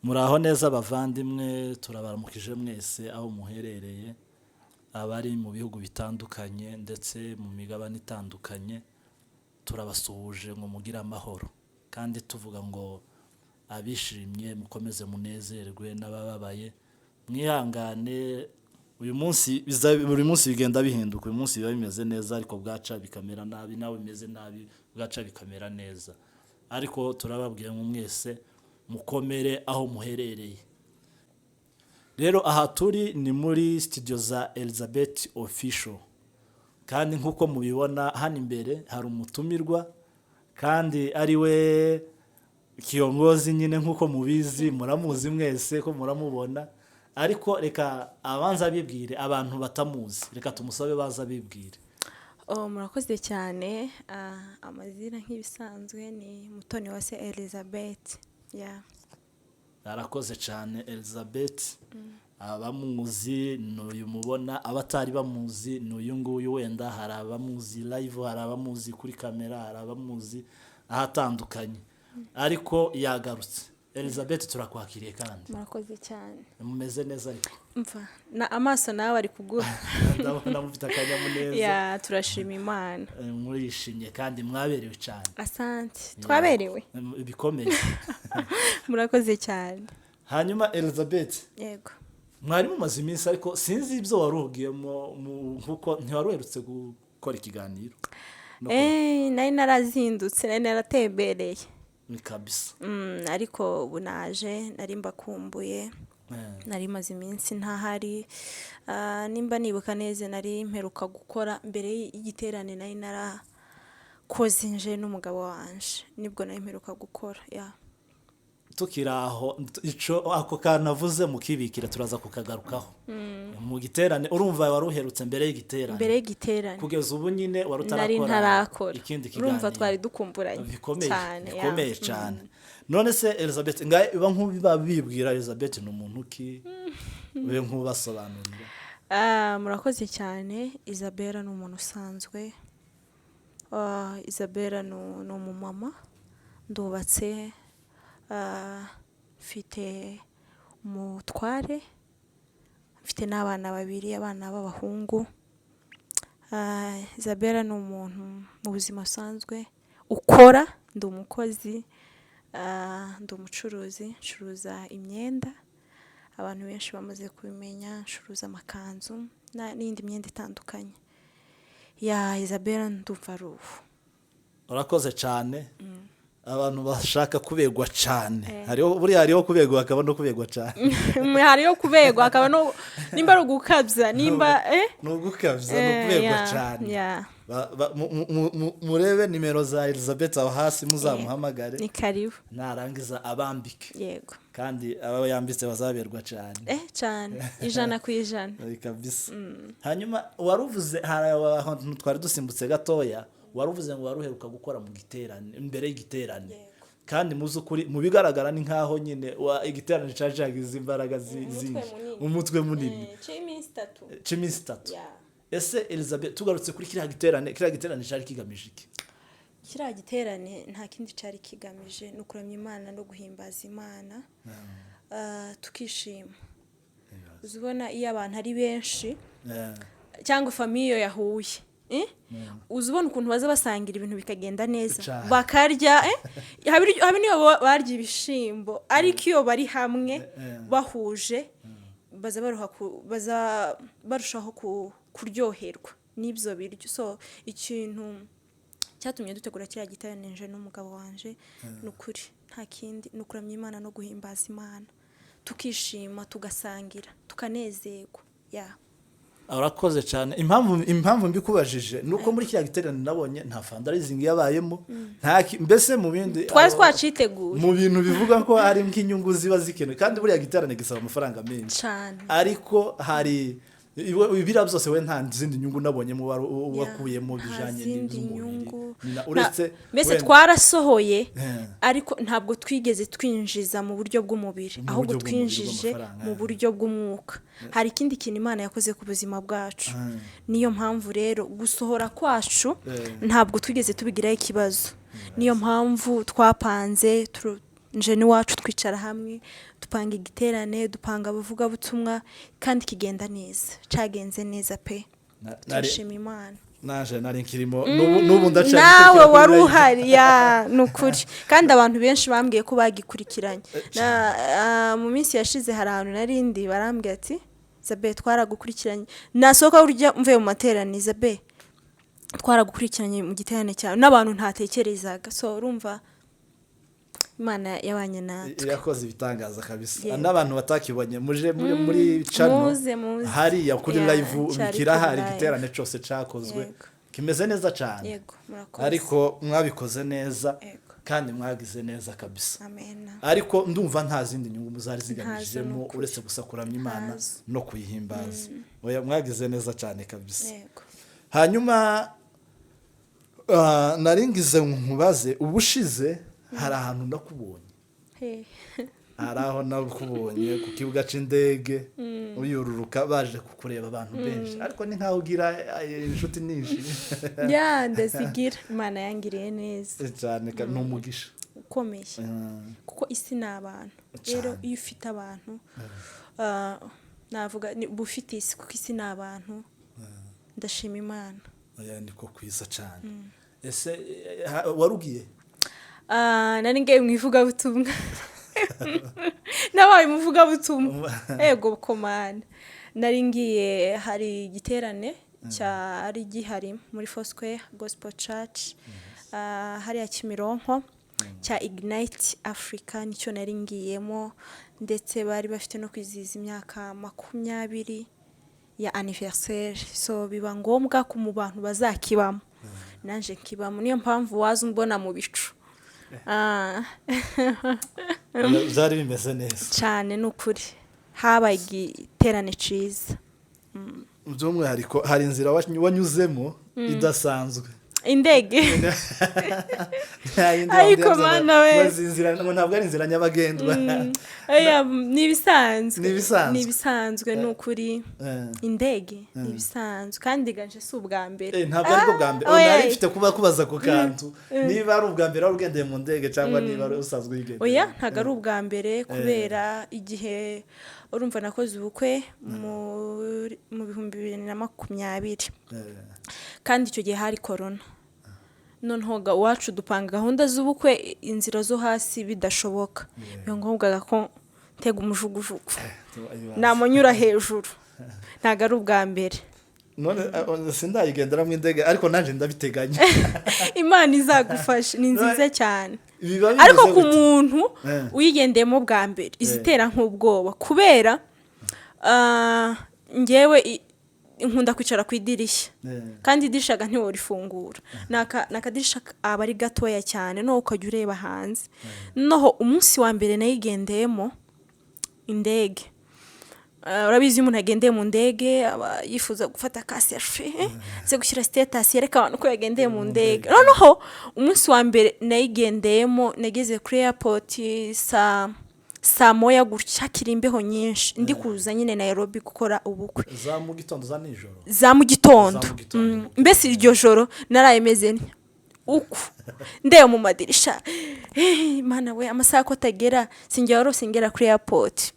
Muraho neza abavandimwe, turabaramukije mwese aho muherereye, abari mu bihugu bitandukanye ndetse mu migabane itandukanye, turabasuhuje ngo mugire amahoro, kandi tuvuga ngo abishimye mukomeze munezerwe, n'abababaye mwihangane. Uyu munsi buri munsi bigenda bihinduka, uyu munsi biba bimeze neza ariko bwaca bikamera nabi, nawe bimeze nabi bwaca bikamera neza, ariko turababwiye ngo mwese mukomere aho muherereye. Rero aha turi ni muri studio za Elizabeth Official, kandi nkuko mubibona hano imbere hari umutumirwa, kandi ari we kiongozi nyine nkuko mubizi, muramuzi mwese ko muramubona, ariko reka abanza bibwire abantu batamuzi, reka tumusabe baza bibwire. Murakoze cyane. Amazina nk'ibisanzwe ni Mutoni Yose Elizabeth. Arakoze cyane Elizabeth. Abamuzi n'uyu mubona, abatari bamuzi n'uyu nguyu, wenda hari abamuzi live, hari abamuzi kuri kamera, hari abamuzi ahatandukanye, ariko yagarutse. Elizabeth turakwakiriye kandi. Murakoze cyane. Mumeze neza ariko? Mva na amaso nawe ari kugura. Ndabona mufite akanyamuneza. Turashima Imana. Murishimye kandi mwaberewe cyane. Asante. Twaberewe. Bikomeye. Murakoze cyane. Hanyuma Elizabeth. Yego. Mwari mumaze iminsi ariko sinzi ibyo warugiyemo, nkuko ntiwaruherutse gukora ikiganiro. Nari narazindutse, nari naratembereye. Ni kabisa. Ariko ubu naje, nari mbakumbuye, nari maze iminsi ntahari. Nimba nibuka neza nari mperuka gukora mbere y'igiterane, nari narakoze nje n'umugabo wanje, nibwo nari mperuka gukora. Tukiraho ako kanavuze mukibikira turaza kukagarukaho. Mu giterane urumva waruherutse mbere y'igiterane. Kugeza ubu nyine warutarakora ikindi kiganiro. Urumva twari dukumburanye bikomeye cyane. None se Elizabeth ngaye iba nkubiba bibwira Elizabeth ni umuntu ki? We nkubasobanurira. Murakoze cyane. Isabella ni umuntu usanzwe. Isabella ni umumama, ndubatse, mfite umutware, mfite n'abana babiri, abana b'abahungu. Isabella ni umuntu mu buzima busanzwe ukora, ndi umukozi, ndi umucuruzi, ncuruza imyenda, abantu benshi bamaze kubimenya, ncuruza amakanzu n'indi myenda itandukanye. Isabella ndumva ari ubu. Urakoze cyane. Abantu bashaka kubegwa cyane, hariho kubegwa hakaba no kubegwa cyane. Hariho kubegwa hakaba no nimba ari ugukabya, nimba no gukabya no kubegwa cyane. Murebe nimero za Elizabeth aho hasi, muzamuhamagare. Ni karibu. Narangiza abambike. Yego. Kandi aba yambitse bazaberwa cyane. Cyane. 100%. Kabisa. Hanyuma waruvuze hari ahantu twari dusimbutse gatoya. Waruvuze ngo waruheruka gukora mu giterane, imbere y'igiterane, kandi muzukuri mu bigaragara ni nkaho nyine igiterane cajagize imbaraga umutwe munini. Chimisi 3. Ese Elizabeth tugarutse kuri kiriya giterane cyari kigamije iki? Kiriya giterane nta kindi cyari kigamije, no kuramya Imana no guhimbaza Imana, tukishima. Uzubona iyo abantu ari benshi cyangwa famiye yahuye, uzubona ukuntu baza basangira ibintu bikagenda neza, bakarya habe niyo barya ibishimbo, ariko iyo bari hamwe bahuje baza barushaho kuryoherwa n'ibyo biryo. So ikintu cyatumye dutegura kiriya giterane nje n'umugabo wanje n'ukuri nta kindi, nukuramya Imana no guhimbaza Imana, tukishima, tugasangira, tukanezerwa. Urakoze cyane. Impamvu mbikubajije nuko muri kiriya giterane nabonye nta fundraising yabayemo, mbese mu bindi twari twaciteguye mu bintu bivuga ko hari nk'inyungu ziba zikenewe, kandi buriya giterane gisaba amafaranga menshi cyane, ariko hari ibira byose we nta zindi nyungu nabonyemo wakuyemo bijanye n'iz'umubiri. Uretse mbese twarasohoye, ariko ntabwo twigeze twinjiza mu buryo bw'umubiri, ahubwo twinjije mu buryo bw'umwuka. Hari ikindi kintu Imana yakoze ku buzima bwacu, niyo mpamvu rero gusohora kwacu ntabwo twigeze tubigiraho ikibazo. Niyo mpamvu twapanze nje n'iwacu twicara hamwe dupanga igiterane dupanga abavugabutumwa kandi kigenda neza cagenze neza pe turashima Imana naje nari nkirimo n'ubu ndaca nawe wari uhari ya nukuri kandi abantu benshi bambwiye ko bagikurikiranye mu minsi yashize hari ahantu narindi barambwiye ati Zabe twaragukurikiranye nasohoka urya mvuye mu materaniro Zabe twaragukurikiranye mu giterane cyawe n'abantu ntatekerezaga so urumva Imana yabanye natwe irakoze ibitangaza kabisa n'abantu batakibonye muje muri channel hari kuri live bikira hari igiterane cyose cakozwe kimeze neza cyane ariko mwabikoze neza kandi mwagize neza kabisa amen ariko ndumva nta zindi nyungu muzari zigamijemo uretse gusakuramya Imana no kuyihimbaza oya mwagize neza cyane kabisa hanyuma naringize nkubaze ubushize hari ahantu ndakubonye hari aho nakubonye ku kibuga c'indege uyururuka baje kukureba abantu benshi ariko ni nkaho ugira inshuti nyinshi ya ndazigira Imana yangiriye neza cyane n'umugisha ukomeye kuko isi n'abantu rero iyo ufite abantu navuga bufite isi kuko isi n'abantu ndashima Imana oya ndiko kwiza cyane ese warugiye nari ngiye mu ivugabutumwa nabaye umuvugabutumwa yego komana nari ngiye hari igiterane cyari gihari muri Foursquare Gospel Church hari ya Kimironko cya Ignite Africa nicyo nari ngiyemo ndetse bari bafite no kwizihiza imyaka 20 ya anniversaire so biba ngombwa ko mu bantu bazakibamo nanje nkibamo niyo mpamvu waza umbona mu bicu zari bimeze neza cyane n'ukuri habaye igiterane ciza by'umwihariko hari inzira wanyuzemo idasanzwe indege ariko mana we ntabwo ari inzira nyabagendwa nibisanzwe n'ukuri indege nibisanzwe kandi ganje si ubwa mbere ntabwo ari bwa mbere nari mfite kubaza ku kantu niba ari ubwa mbere ugendeye mu ndege cyangwa niba usanzwe uyigenda oya ntabwo ari ubwa mbere kubera igihe urumva nakoze ubukwe mu 2020 kandi icyo gihe hari corona noneho wacu dupanga gahunda z'ubukwe inzira zo hasi bidashoboka biyo ngombwa ko ntega umujugujugu namonyura hejuru ntago ari ubwa mbere none sindayigendera mu indege ariko nanje ndabiteganya Imana izagufasha ni nziza cyane ariko ku muntu uyigendemo bwa mbere izitera nk'ubwoba kubera ngewe nkunda kwicara ku idirishya kandi idirisha ntiworifungura nakadirisha aba ari gatoya cyane no ukajya ureba hanze noho umunsi wa mbere nayigendeyemo indege urabizi umuntu agendeye mu ndege yifuza gufata ka selfie se gushyira status yereka abantu ko yagendeye mu ndege noneho umunsi wa mbere nayigendeyemo nageze kuri airport saa moya gutya kirimbeho nyinshi ndi kuza nyine Nairobi gukora ubukwe za mu gitondo za nijoro za mu gitondo mbese iryo joro narayemeze uko ndeye mu madirisha Imana we amasaha ko tagera sinjye warose ngera kuri airport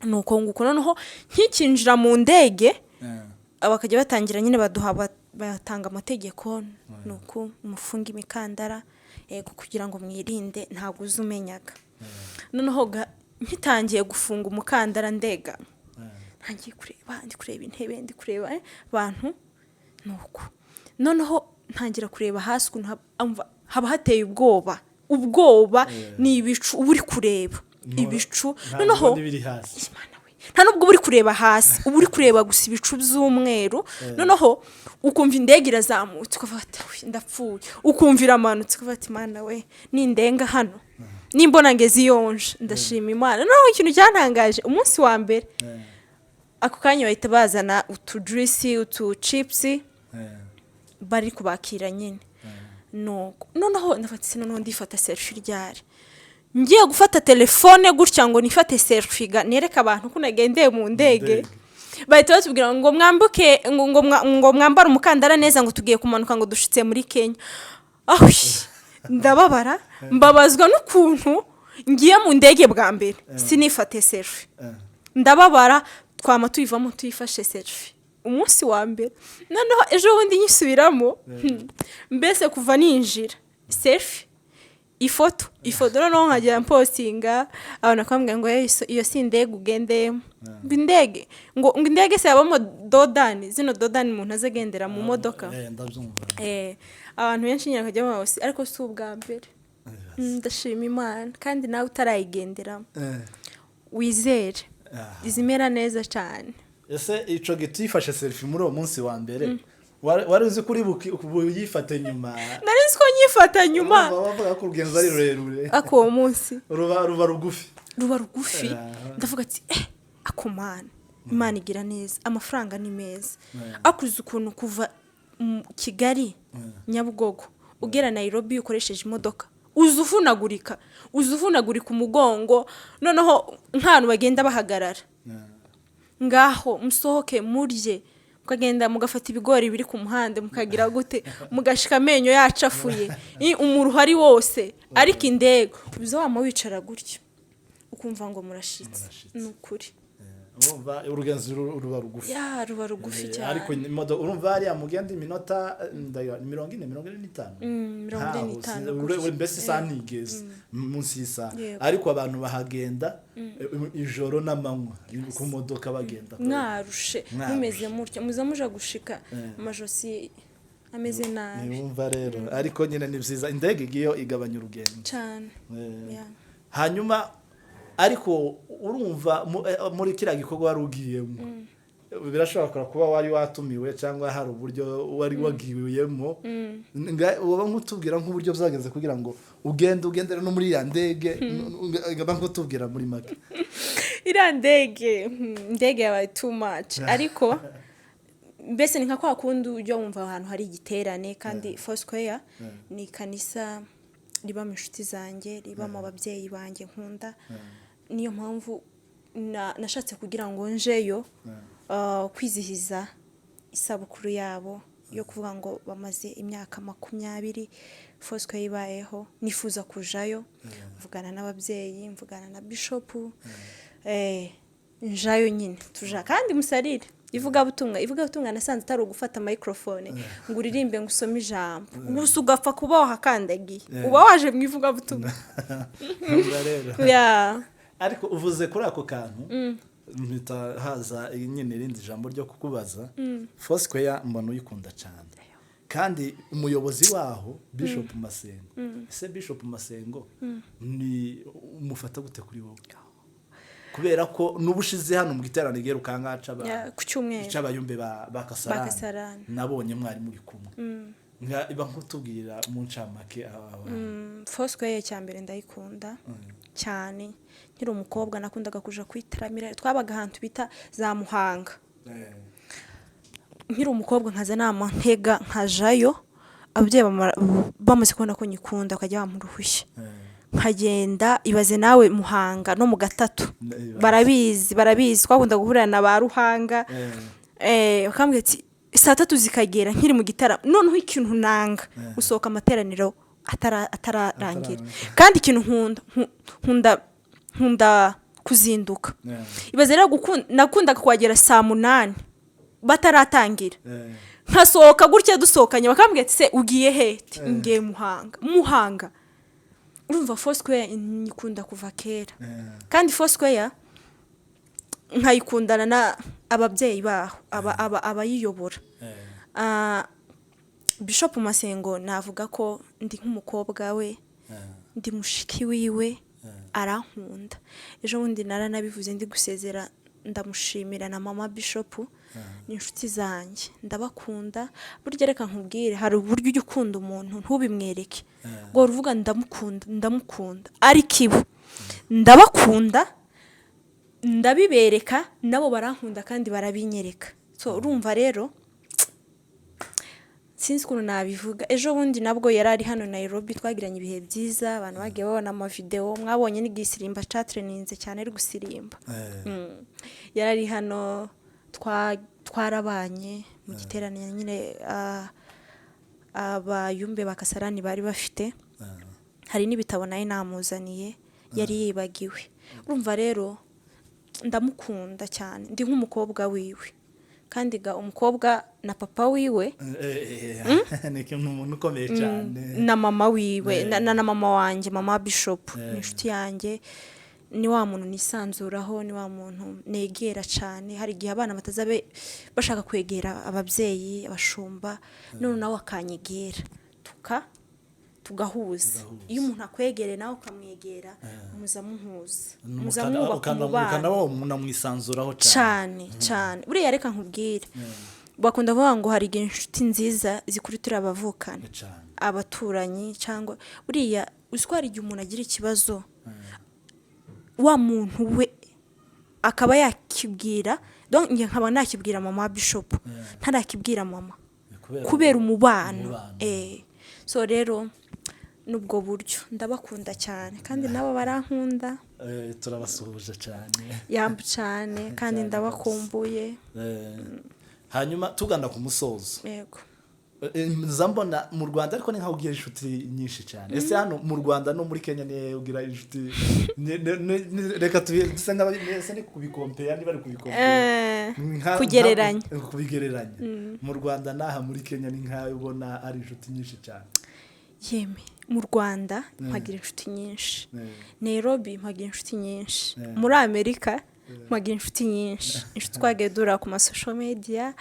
nuko nguko noneho nkikinjira mu ndege abakajya batangira nyine batanga amategeko nuko umufunga imikandara kugira ngo mwirinde ntabwo uzumenyaga noneho nkitangiye gufunga umukandara ndega ntangiye kureba intebe ndi kureba abantu nuko noneho ntangira kureba hasi haba hateye ubwoba ni ibicu uri kureba ibicu noneho nta nubwo uri kureba hasi uba uri kureba gusa ibicu by'umweru noneho ukumva indege irazamutse ukavuga ndapfuye ukumvira amanutse ukavuga Imana we nindenga hano nimbona ngeze yonje ndashima Imana noneho ikintu cyantangaje umunsi wa mbere ako kanya bahita bazana utudrisi utuchips bari kubakira nyine noneho ndafatse noneho ndifata selfie ryari ngiye gufata telefone gutya ngo nifate selfie nereka abantu ko nagendeye mu ndege bahita batubwira ngo mwambuke ngo mwambara umukandara neza ngo tugiye kumanuka ngo dushitse muri Kenya ndababara mbabazwa n'ukuntu ngiye mu ndege bwa mbere sinifate selfie ndababara twama tuyivamo tuyifashe selfie umunsi wa mbere noneho ejo bundi nyisubiramo mbese kuva ninjira selfie ifoto noneho nkajya postinga abana kwambwira ngo iyo si indege ugendeyemo indege ngo indege se yabamo dodani zino dodani umuntu azagendera mu modoka abantu benshi nyine bakajya bose ariko si ubwa mbere ndashima Imana kandi nawe utarayigenderamo wizere izimera neza cyane. Ese ico gituyifashe selfie muri uwo munsi wa mbere wari uzi kuri buyifate nyuma? Nari nzi ko nyifata nyuma. Bavuga ko urugenzo ari rurerure ako uwo munsi ruba rugufi ndavuga ati akomana Imana igira neza amafaranga ni meza akuze ukuntu kuva Kigali Nyabugogo ugera Nairobi ukoresheje imodoka uzuvunagurika umugongo noneho nk'abantu bagenda bahagarara ngaho musohoke murye mukagenda mugafata ibigori biri ku muhanda mukagira gute mugashika amenyo yacafuye umuruho ari wose ariko indego ubizo wama wicara gutyo ukumva ngo murashitse n'ukuri urumva urugenzo ruba rugufi cyane ariko imodoka urumva ari amugenda iminota 40 mbese sanigeze munsi y'isa ariko abantu bahagenda ijoro n'amanywa ku modoka bagenda mwarushe mumeze mutya muza muja gushika amajosi ameze nabi urumva rero ariko nyine ni byiza indege giyo igabanya urugendo cyane hanyuma ariko urumva muri kiriya gikorwa wari ugiyemo birashobora kuba wari watumiwe cyangwa hari uburyo wari wagiyemo uba nk'utubwira nk'uburyo byagenze kugira ngo ugendere no muri ya ndege ngaba nk'utubwira muri make iriya ndege yabaye too much ariko mbese ni nka kwa kundi ujya wumva ahantu hari igiterane kandi Foursquare ni kanisa riba mu inshuti zanjye riba mu babyeyi banjye nkunda niyo mpamvu nashatse kugira ngo njeyo kwizihiza isabukuru yabo yo kuvuga ngo bamaze imyaka 20 Foursquare ibayeho nifuza kujayo mvugana n'ababyeyi mvugana na bishop njayo nyine tuja kandi musarire ivugabutumwa nasanze atari ugufata microphone ngo uririmbe ngo usome ijambo gusa ugapfa kubaho kandagiye uba waje mu ivugabutumwa ariko uvuze kuri ako kantu mpita haza nyine irindi jambo ryo kukubaza Foursquare mbona uyikunda cyane kandi umuyobozi waho Bishop Masengo ese Bishop Masengo ni umufata gute kuri wowe kubera ko nubushize hano mu giterane gero kangaca ku cyumweru cy'abayumbe bakasarana nabonye mwari muri kumwe iba nkutubwira mu ncamake Foursquare cyambere ndayikunda cyane nkiri umukobwa nakundaga kuja kwitaramira twabaga ahantu bita za Muhanga nkiri umukobwa nkaza nama ntega nkajayo ababyeyi bamaze kubona ko nyikunda akajya bamuruhushya nkagenda ibaze nawe Muhanga no mu Gatatu barabizi twakunda guhurira na ba Ruhanga bakambwira ati saa 3 zikagera nkiri mu gitara noneho ikintu nanga usohoka amateraniro atararangira kandi ikintu nkunda kuzinduka ibaze rero nakundaga kuhagera saa 8 bataratangira nkasohoka gutya dusohokanye bakambwira ati se ugiye hete ngiye Muhanga urumva Foursquare nyikunda kuva kera kandi Foursquare nkayikundana na ababyeyi baho abayiyobora Bishop Masengo navuga ko ndi nk'umukobwa we ndi mushiki wiwe arankunda ejo bundi naranabivuze ndi gusezera ndamushimira na mama Bishop ni inshuti zanjye ndabakunda burya reka nkubwire hari uburyo ujya ukunda umuntu ntubimwereke ngo uruvuga ndamukunda ariko ibo ndabakunda ndabibereka nabo barankunda kandi barabinyereka so urumva rero sinzi ukuntu nabivuga ejo bundi nabwo yarari hano Nairobi twagiranye ibihe byiza abantu bagiye babona ama video mwabonye n'igisirimba chatreninze cyane ari gusirimba yarari hano twarabanye mu giterane nyine abayumbe bakasarani bari bafite hari n'ibitabo nayo namuzaniye yari yibagiwe. Urumva rero ndamukunda cyane, ndi nk'umukobwa wiwe, kandi ga umukobwa na papa wiwe ni umuntu ukomeye cyane, na mama wiwe na mama wanjye, mama Bishop ni inshuti yanjye, ni wa muntu nisanzuraho, ni wa muntu negera cyane. Hari igihe abana batazabe bashaka kwegera ababyeyi, abashumba, none nawe akanyegera tugahuza. Iyo umuntu akwegere nawe ukamwegera, muza muhuza, muza mwubaka umubano, munamwisanzuraho cyane. Buriya reka nkubwire, bakunda kuvuga ngo hari igihe inshuti nziza zikurutira abavukana, abaturanyi, cyangwa buriya uziko hari igihe umuntu agira ikibazo, wa muntu we akaba yakibwira, donc nge nkaba nakibwira mama Bishop, ntarakibwira mama kubera umubano. So rero nubwo buryo ndabakunda cyane, kandi nabo barankunda. Turabasuhuje cyane, yambu cyane, kandi ndabakumbuye. Hanyuma tuganda ku musozo, yego, zambona mu Rwanda ariko ni nkaho ugira inshuti nyinshi cyane. Ese hano mu Rwanda no muri Kenya ni ugira inshuti reka dusa nk'abese ni kubikompera, niba ari kubikompera kubigereranya mu Rwanda naha muri Kenya ni nkaho ubona ari inshuti nyinshi cyane. Yeme, mu Rwanda mpagira inshuti nyinshi, Nairobi mpagira inshuti nyinshi, muri Amerika mpagira inshuti nyinshi, inshuti twagiye dura ku social media,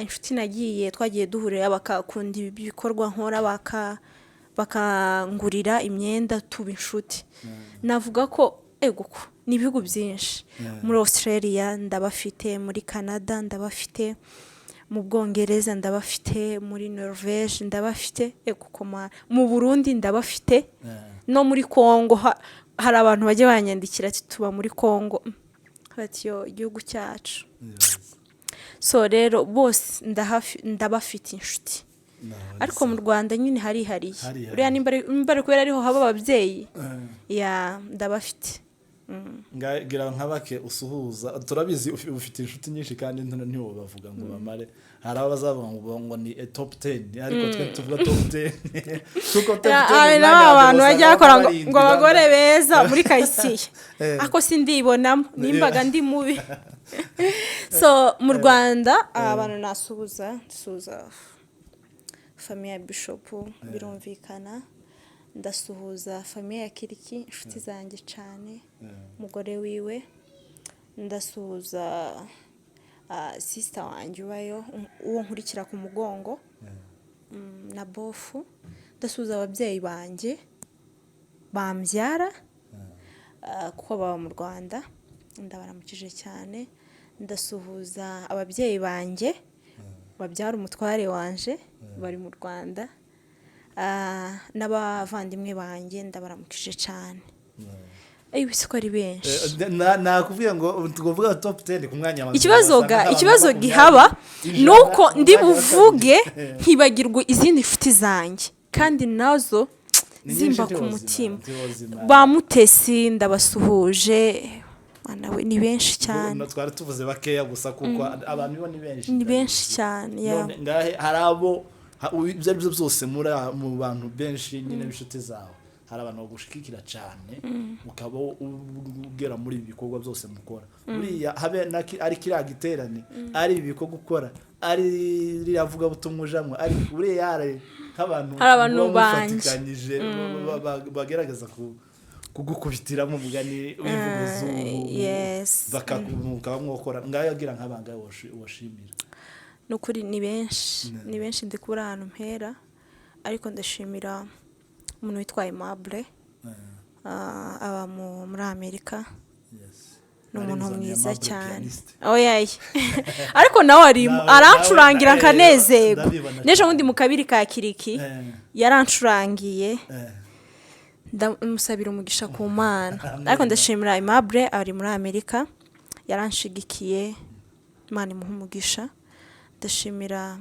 inshuti nagiye twagiye duhurira bakakunda ibikorwa nkora, bakangurira imyenda, tuba inshuti. Navuga ko ni ibihugu byinshi, muri Australia ndabafite, muri Canada ndabafite, mu Bwongereza ndabafite, muri Norvège ndabafite, mu Burundi ndabafite, no muri Congo hari abantu bajye banyandikira ati tuba muri Congo, hati yo igihugu cyacu. So rero bose ndabafite inshuti, ariko mu Rwanda nyine harihariye, uriya nimbari kubera ariho haba ababyeyi, ndabafite. Ngira nkabake usuhuza, turabizi ufite inshuti nyinshi kandi ntiwo bavuga ngo bamare. Hari abazavuga ngo ni top 10, ariko twe tuvuga top 10 kuko top 10 n'abantu bajya bakora ngo abagore beza muri kayisiye, ako sindibonamo, nimbaga ndi mubi. So mu Rwanda abantu nasuhuza famille ya Bishop, birumvikana. Ndasuhuza famille ya Kiriki, inshuti zanjye cyane, umugore wiwe. Ndasuhuza sister wanjye wayo, uwo nkurikira ku mugongo, na bofu. Ndasuhuza ababyeyi banjye bambyara, kuko baba mu Rwanda, ndabaramukije cyane. Ndasuhuza ababyeyi banjye babyara umutware wanje, bari mu Rwanda, n'abavandimwe banjye ndabaramukije cyane. Ibisiko ari benshi, nakuvuga ngo tuvuga top 10 ku mwanya wa ikibazo gihaba nuko ndi buvuge nkibagirwa izindi nshuti zanjye, kandi nazo zimba ku mutima. Ba Mutesi ndabasuhuje, nawe ni benshi cyane. Twari tuvuze bakeya gusa kuko abantu bo ni benshi cyane. Ngahe harabo ibyo byose mu bantu benshi nyine b'inshuti zawe, hari abantu bagushikikira cyane, ukaba ugera muri ibi bikorwa byose mukora. Buriya habe ari kiriya giterane, ari ibi bikorwa gukora, ari Nivugabutumwa ujamwe, ari buriya hari abantu bafatikanyije bagerageza kugukubitiramo mugani w'ivuguzo, bakakumukaba mwokora. Ngaho yagira nk'abanga washimira. Nukuri ni benshi ndi kubura ahantu mpera, ariko ndashimira umuntu witwa Aimable, aba muri Amerika. Ni umuntu mwiza cyane, ariko nawe arancurangira nkanezerwa. N'ejo bundi mu kabiri ka Kiriki yarancurangiye, ndamusabira umugisha ku Mana. Ariko ndashimira Aimable, ari muri Amerika, yaranshigikiye, Imana imuha umugisha. Ndashimira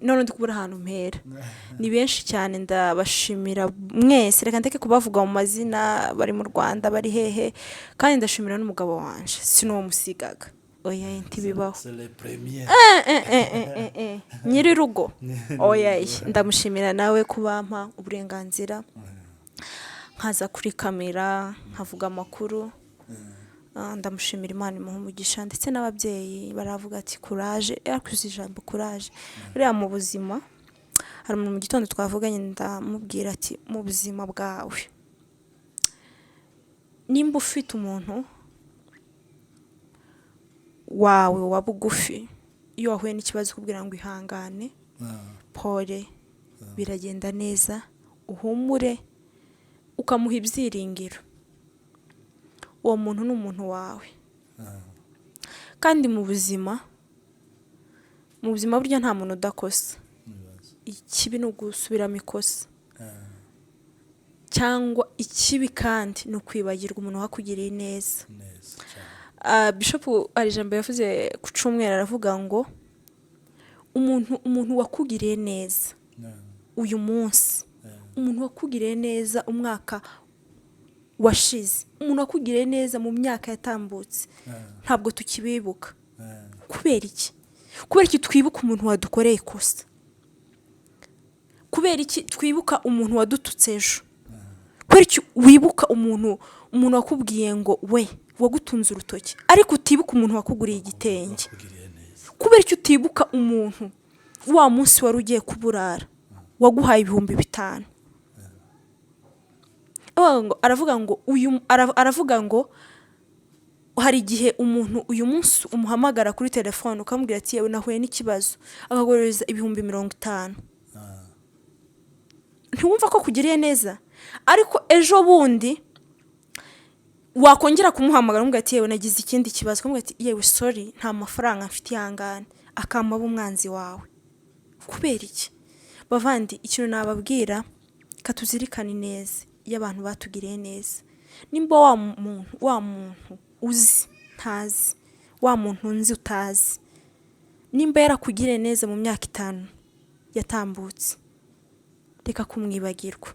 none ndi kubura ahantu mpera, ni benshi cyane. Ndabashimira mwese, reka ndeke kubavuga mu mazina, bari mu Rwanda, bari hehe. Kandi ndashimira n'umugabo wanje, sinuwo musigaga, ntibibaho. Nyiri rugo, ndamushimira nawe kubampa uburenganzira nkaza kuri kamera nkavuga amakuru. Ndamushimira Imana imuha umugisha ndetse n'ababyeyi baravuga ati courage, yakuze ijambo courage. Buriya mu buzima hari umuntu mu gitondo twavuganye ndamubwira ati mu buzima bwawe nimba ufite umuntu wawe wa bugufi, iyo wahuye n'ikibazo kubwira ngo ihangane, pole, biragenda neza, uhumure, ukamuha ibyiringiro, uwo muntu ni umuntu wawe. Kandi mu buzima burya nta muntu udakosa. Ikibi ni ugusubiramo ikosa, cyangwa ikibi kandi ni ukwibagirwa umuntu wakugiriye neza. Bishop ari ijambo yavuze ku Cyumweru aravuga ngo umuntu wakugiriye neza uyu munsi, umuntu wakugiriye neza umwaka washize, umuntu wakugiriye neza mu myaka yatambutse, ntabwo tukibibuka. Kubera iki? Kubera iki twibuka umuntu wadukoreye ikosa? Kubera iki twibuka umuntu wadututse ejo? Kubera iki wibuka umuntu wakubwiye ngo we wagutunze urutoki ariko utibuka umuntu wakuguriye igitenge? Kubera iki utibuka umuntu wa munsi wari ugiye kuburara waguhaye 5,000? Aravuga ngo hari igihe umuntu uyu munsi umuhamagara kuri telefone ukamubwira ati yewe nahuye n'ikibazo, akagoreza 50,000. Ntiwumva ko kugiriye neza? Ariko ejo bundi wakongera kumuhamagara umubwira ati yewe nagize ikindi kibazo, ukamubwira ati yewe sorry nta mafaranga mfite, ihangane, akamaba umwanzi wawe. Kubera iki? Bavandi, ikintu nababwira katuzirikane neza iyo abantu batugiriye neza. Nimba wa muntu uzi ntazi, wa muntu unzi utazi, nimba yarakugiriye neza mu myaka 5 yatambutse, reka kumwibagirwa,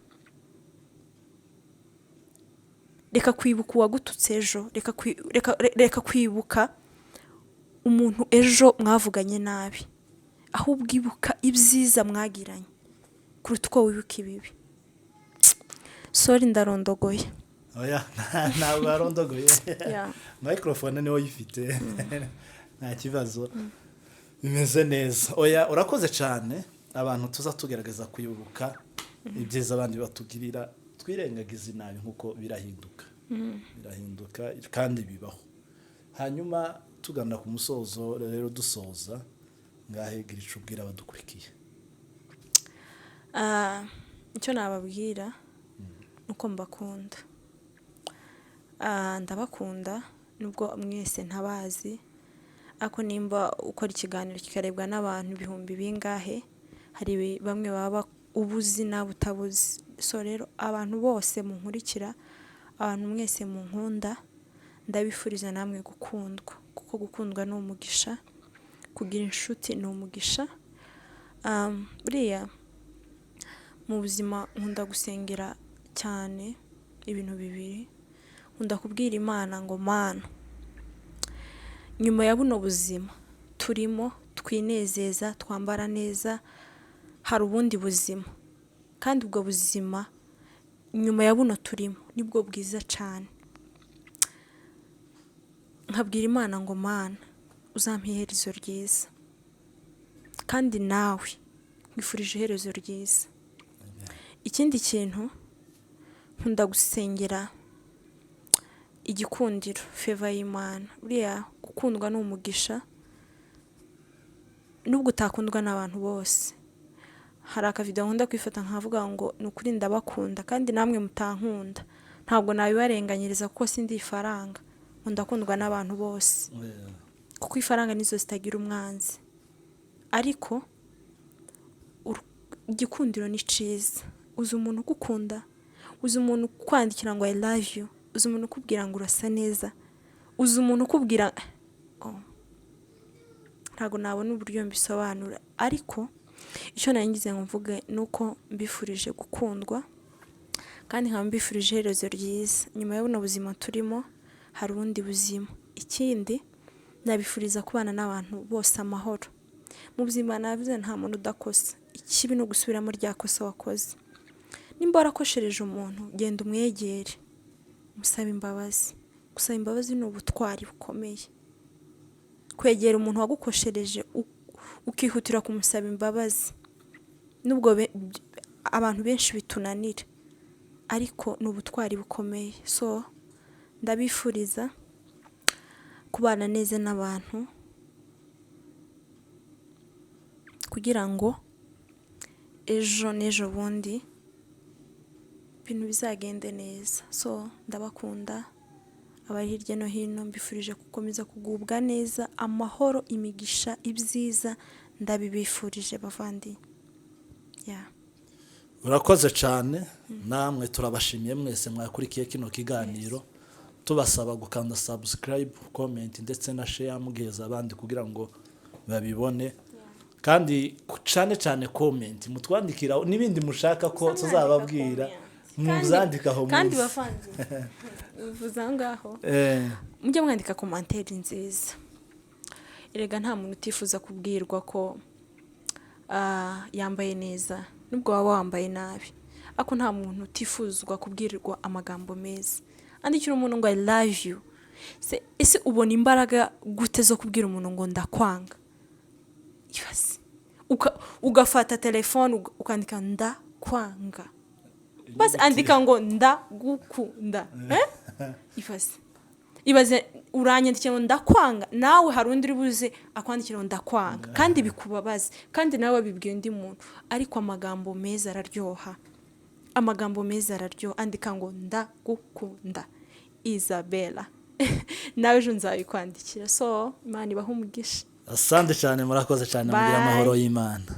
reka kwibuka uwagututse ejo, reka kwibuka umuntu ejo mwavuganye nabi, ahubwo ibuka ibyiza mwagiranye kuruta uko wibuka ibibi. Sorry ndarondogoye. Oya, ntabwo arondogoye. Microphone niho yifite. Nta kibazo. Bimeze neza. Oya, urakoze cyane. Abantu tuza tugerageza kwibuka ibyiza abandi batugirira, twirengagiza inabi nkuko birahinduka. Birahinduka kandi bibaho. Hanyuma tugana ku musozo rero dusoza, ngahe giricu ubwira abadukurikiye. Icyo nababwira nuko mbakunda. Ndabakunda nubwo mwese ntabazi, ako nimba ukora ikiganiro kikarebwa n'abantu 1000 bingahe, hari bamwe baba ubuzi n'abutabuzi. So rero abantu bose munkurikira, abantu mwese munkunda, ndabifuriza namwe gukundwa, kuko gukundwa ni umugisha, kugira inshuti ni umugisha. Buriya mu buzima nkunda gusengera cyane ibintu 2. Nkunda kubwira Imana ngo Mana, nyuma ya buno buzima turimo twinezeza, twambara neza, hari ubundi buzima, kandi ubwo buzima nyuma ya buno turimo nibwo bwiza cyane. Nkabwira Imana ngo Mana, uzampa iherezo ryiza, kandi nawe nkwifurije iherezo ryiza. Ikindi kintu nkunda gusengera igikundiro, favor y'Imana. Buriya gukundwa ni umugisha, nubwo utakundwa n'abantu bose. Hari akavideo nkunda kwifata nkavuga ngo nukuri ndabakunda kandi namwe mutankunda, ntabwo nabibarenganyiriza kuko sindi ifaranga, ndakundwa n'abantu bose, kuko ifaranga nizo zitagira umwanzi. Ariko igikundiro ni ciza. Uzi umuntu gukunda, uzi umuntu kwandikira ngo I love you, uzi umuntu kubwira ngo urasa neza, uzi umuntu kubwira ntago nabona uburyo mbisobanura. Ariko icyo nangize ngo mvuge nuko mbifurije gukundwa, kandi nkaba mbifurije iherezo ryiza. Nyuma y'ubuno buzima turimo hari ubundi buzima. Ikindi nabifuriza kubana n'abantu bose amahoro. Mu buzima navuze nta muntu udakosa, ikibi no gusubiramo rya kosa wakoze. nimba warakoshereje umuntu genda umwegere musaba imbabazi. Gusaba imbabazi ni ubutwari bukomeye. Kwegera umuntu wagukoshereje ukihutira kumusaba imbabazi nubwo abantu benshi bitunanira, ariko ni ubutwari bukomeye. So ndabifuriza kubana neza n'abantu kugira ngo ejo n'ejo bundi ibintu bizagende neza. So ndabakunda abari hirya no hino, mbifurije gukomeza kugubwa neza, amahoro, imigisha, ibyiza ndabibifurije bavandi. Urakoze cyane, namwe turabashimiye mwese mwakurikiye kino kiganiro. Tubasaba gukanda subscribe, comment ndetse na share mugeza abandi kugira ngo babibone. Kandi cyane cyane comment mutwandikira n'ibindi mushaka ko tuzababwira muzandikaho munsi. Kandi bafandi uvuza ngaho mujye mwandika commentaire nziza. Erega nta muntu utifuza kubwirwa ko yambaye neza nubwo waba wambaye nabi, ako nta muntu utifuzwa kubwirwa amagambo meza. Andikira umuntu ngo I love you. Ese ubona imbaraga gute zo kubwira umuntu ngo ndakwanga? Yes. Ugafata telefone ukandika ndakwanga. Basi andika ngo ndagukunda. Ibaze uranyandikira ngo ndakwanga, nawe hari undi ribuze akwandikira ngo ndakwanga kandi bikubabaze, kandi nawe bibwiye undi muntu. Ariko amagambo meza araryoha. Amagambo meza araryoha. Andika ngo ndagukunda Isabella. Nawe ejo nzabikwandikira. So Imana ibahe umugisha. Asante cyane, murakoze cyane, mugira amahoro y'Imana.